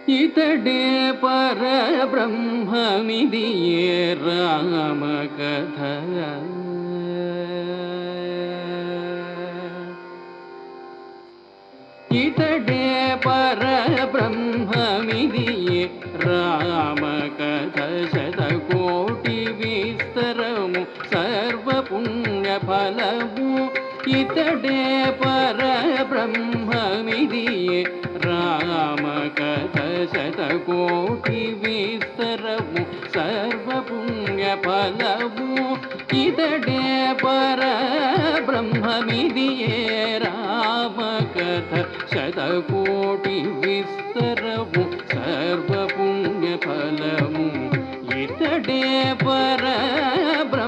ఇతడే పరబ్రహ్మమిదియే రామకథ. ఇతడే పరబ్రహ్మమిదియే రామకథ. శతకోటి విస్తరము సర్వపుణ్యఫలము. ఇతడే పరబ్రహ్మమిదియే రామకథ. శతకోటి విస్తరము సర్వపుణ్యఫలము. ఇతడే పరబ్రహ్మమిదియే రామకథ. శతకోటి విస్తరము సర్వపుణ్యఫలము. ఇతడే పరబ్రహ్మమిదియే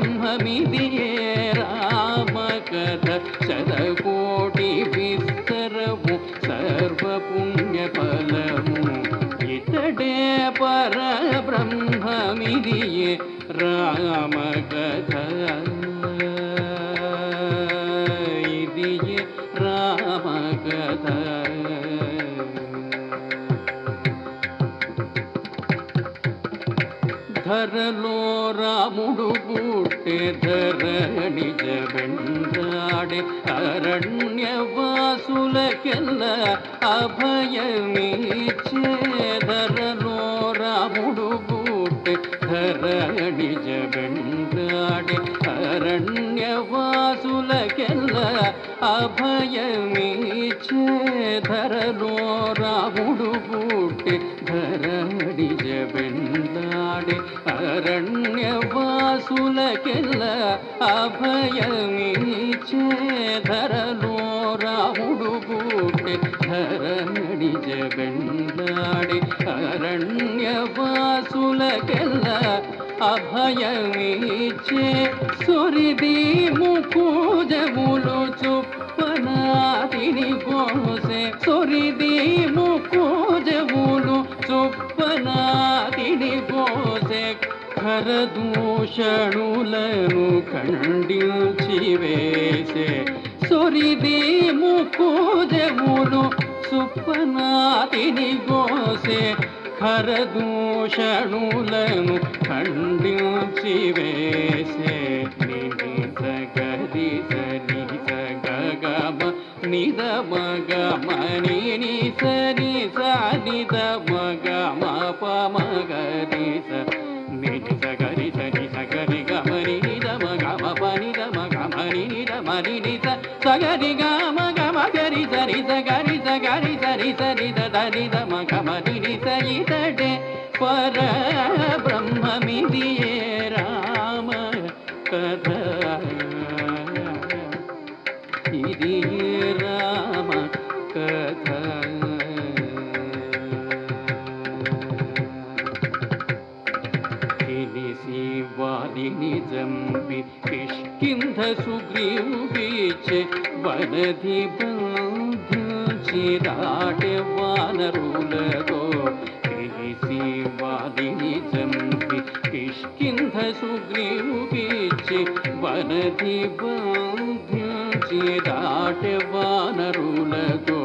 రామకథ. శతకోటి విస్తరము సర్వపుణ్యఫలము. ఇతడే పరబ్రహ్మమిదియే రామకథ. ఇదియే రామకథ. ధరలో రాముడు పుట్టే ధరణి జబెండాడే. అరణ్యవాసులకెల్ల అభయమిచ్చే. ధరలో రాముడు పుట్టే ధరణి జబెండాడే. అరణ్యవాసులకెల్ల అభయమిచ్చే. ధరలో రాముడు పుట్టే ధరణి జబెండాడే. అరణ్యవాసులకెల్ల అభయమిచ్చే. ధరలో రాముడు పుట్టే ధరణి జబెండాడే. అరణ్యవాసులకెల్ల అభయమిచ్చే. సొరిది ముకుజములు చొప్పనాతిని కోసే. సొరిది ముకుజములు చొప్పనాతిని కోసే. ఖరదూషణులను ఖండించి వేసే. సొరిది ముకుజములు చొప్పనాతిని కోసే. ఖరదూషణులను ఖండించి వేసే. నిని సగరి సని సగమ నిద మగమ నిని సని సని ద మగమ పమగరి స. నిని సగరి సని సగరి గమరి నిద మగమ పని ద మగమ నిని ద మని ని స. సగరి గమ గమ గరి సరి సగరి సగరి సరి సరి ద దని ద మగమ నిని స. ఇతడే పరబ్రహ్మమిదియే రామ కథ. ఇది రామ కథ. తెలిసి వాలిని చంపి కిష్కింధ సుగ్రీవుడిచ్చే. వనధి బంధించి దాటే వానరులతో. తెలిసి వాలిని చంపి కిష్కింధ సుగ్రీవుడిచ్చే. వనధి బంధించి దాటే వానరులతో.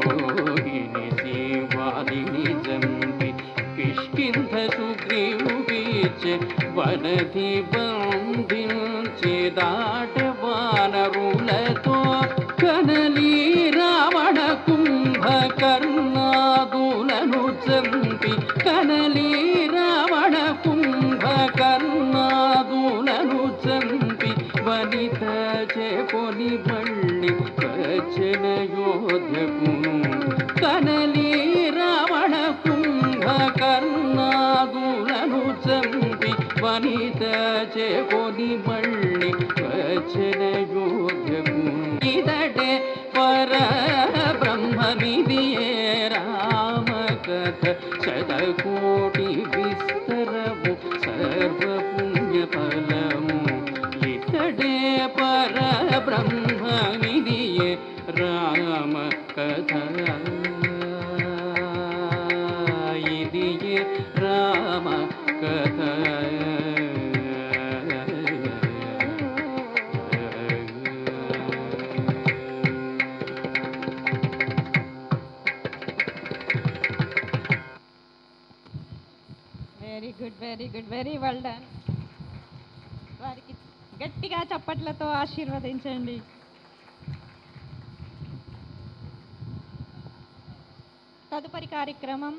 తెలిసి వాలిని చంపి కిష్కింధ సుగ్రీవుడిచ్చే. వనధి బంధించి దాటే వానరులతో. కనలి రావణ కుంభకర్ణాదులను చంపి. కనలి రావణ కుంభకర్ణాదులను చంపి. వనిత చేకొని మళ్ళీ వచ్చన యోధ్యకును. కనలి రావణ కుంభకర్ణాదులను చంపి. వనిత చేకొని మళ్ళీ వచ్చన యోధ్యకును. ఇతడే పరబ్రహ్మమిదియే రామకథ. శతకోటి విస్తరము సర్వపుణ్యఫలము. ఇతడే పరబ్రహ్మమిదియే రామకథ. ఇదియే రామకథ. Very good, very good, very well done. వారికి గట్టిగా చప్పట్లతో ఆశీర్వదించండి. తదుపరి కార్యక్రమం